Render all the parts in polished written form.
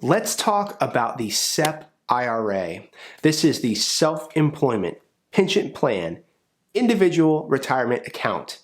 Let's talk about the SEP IRA. This is the Self-Employment Pension Plan Individual Retirement Account.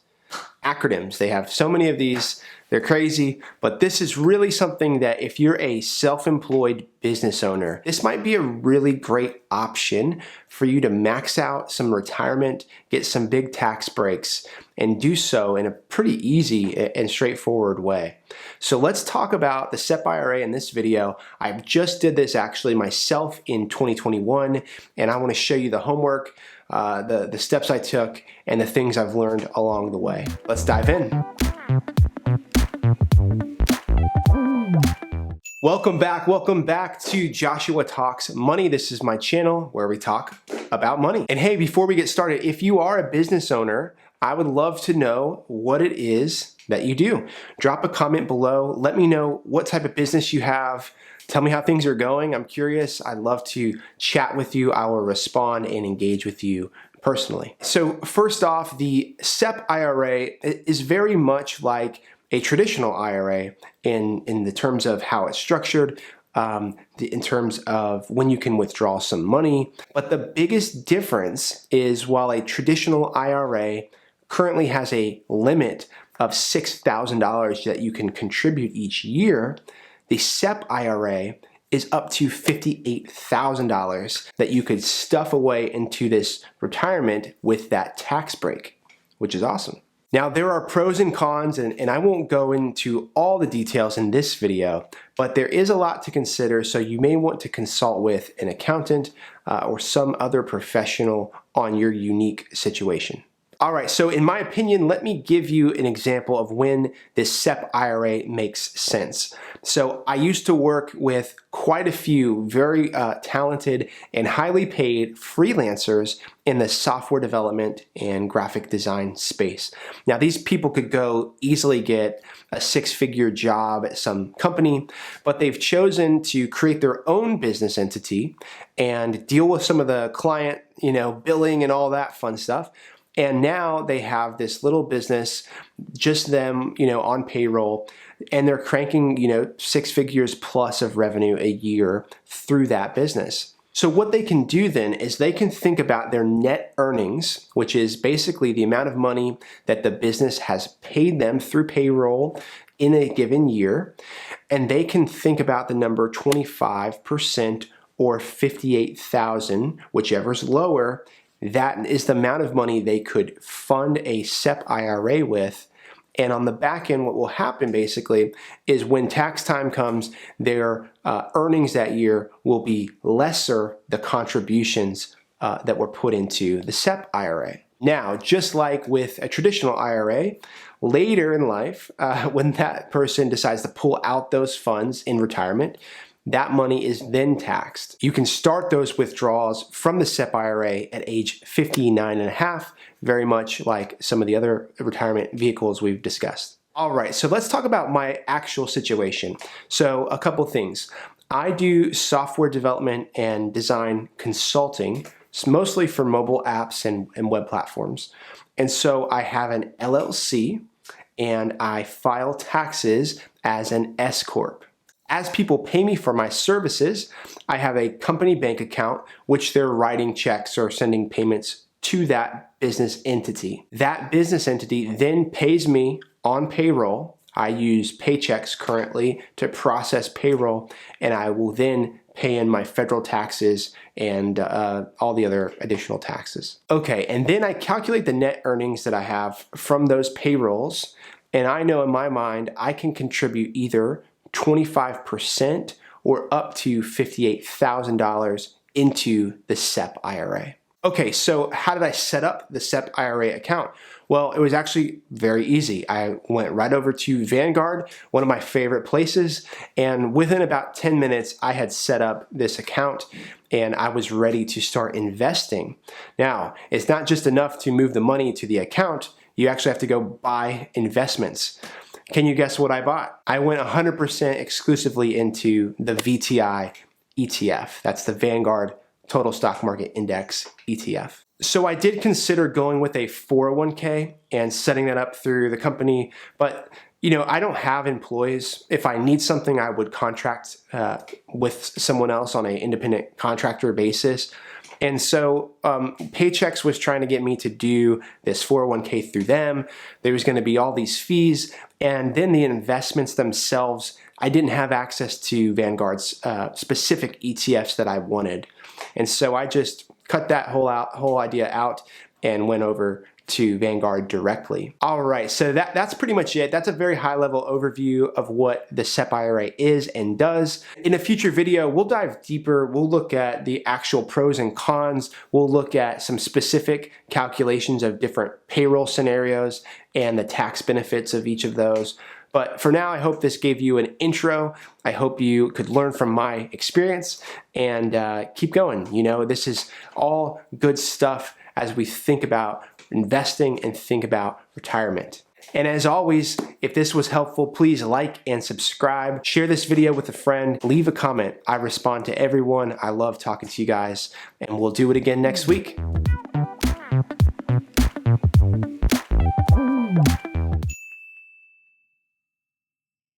Acronyms, they have so many of these, they're crazy, but this is really something that if you're a self-employed business owner, this might be a really great option for you to max out some retirement, get some big tax breaks, and do so in a pretty easy and straightforward way. So let's talk about the SEP IRA in this video. I just did this actually myself in 2021, and I want to show you the homework, the steps I took, and the things I've learned along the way. Let's dive in. Welcome back to Joshua Talks Money. This is my channel where we talk about money. And hey, before we get started, if you are a business owner, I would love to know what it is that you do. Drop a comment below. Let me know what type of business you have. Tell me how things are going. I'm curious. I'd love to chat with you. I will respond and engage with you personally. So first off, the SEP IRA is very much like a traditional IRA in the terms of how it's structured, in terms of when you can withdraw some money. But the biggest difference is while a traditional IRA currently has a limit of $6,000 that you can contribute each year, the SEP IRA is up to $58,000 that you could stuff away into this retirement with that tax break, which is awesome. Now, there are pros and cons, and I won't go into all the details in this video, but there is a lot to consider, so you may want to consult with an accountant or some other professional on your unique situation. All right, so in my opinion, let me give you an example of when this SEP IRA makes sense. So I used to work with quite a few very talented and highly paid freelancers in the software development and graphic design space. Now, these people could go easily get a six-figure job at some company, but they've chosen to create their own business entity and deal with some of the client, billing and all that fun stuff. And now they have this little business, just them, on payroll, and they're cranking, 6 figures plus of revenue a year through that business. So what they can do then is they can think about their net earnings, which is basically the amount of money that the business has paid them through payroll in a given year, and they can think about the number 25% or 58,000, whichever's lower. That is the amount of money they could fund a SEP IRA with. And on the back end, what will happen basically is when tax time comes, their earnings that year will be lesser the contributions that were put into the SEP IRA. Now, just like with a traditional IRA, later in life, when that person decides to pull out those funds in retirement, that money is then taxed. You can start those withdrawals from the SEP IRA at age 59 and a half, very much like some of the other retirement vehicles we've discussed. All right, so let's talk about my actual situation. So a couple things. I do software development and design consulting, mostly for mobile apps and web platforms. And so I have an LLC and I file taxes as an S Corp. As people pay me for my services, I have a company bank account, which they're writing checks or sending payments to that business entity. That business entity then pays me on payroll. I use Paychex currently to process payroll, and I will then pay in my federal taxes and all the other additional taxes. Okay, and then I calculate the net earnings that I have from those payrolls, and I know in my mind I can contribute either 25% or up to $58,000 into the SEP IRA. Okay, so how did I set up the SEP IRA account? Well, it was actually very easy. I went right over to Vanguard, one of my favorite places, and within about 10 minutes, I had set up this account and I was ready to start investing. Now, it's not just enough to move the money to the account, you actually have to go buy investments. Can you guess what I bought? I went 100% exclusively into the VTI ETF. That's the Vanguard Total Stock Market Index ETF. So I did consider going with a 401k and setting that up through the company, but you know, I don't have employees. If I need something, I would contract with someone else on an independent contractor basis. And so Paychex was trying to get me to do this 401k through them. There was going to be all these fees. And then the investments themselves, I didn't have access to Vanguard's specific ETFs that I wanted. And so I just cut that whole idea out and went over to Vanguard directly. All right, so that's pretty much it. That's a very high level overview of what the SEP IRA is and does. In a future video, we'll dive deeper. We'll look at the actual pros and cons. We'll look at some specific calculations of different payroll scenarios and the tax benefits of each of those. But for now, I hope this gave you an intro. I hope you could learn from my experience and keep going. You know, this is all good stuff as we think about investing and think about retirement. And as always, if this was helpful, please like and subscribe. Share this video with a friend. Leave a comment. I respond to everyone. I love talking to you guys, and we'll do it again next week.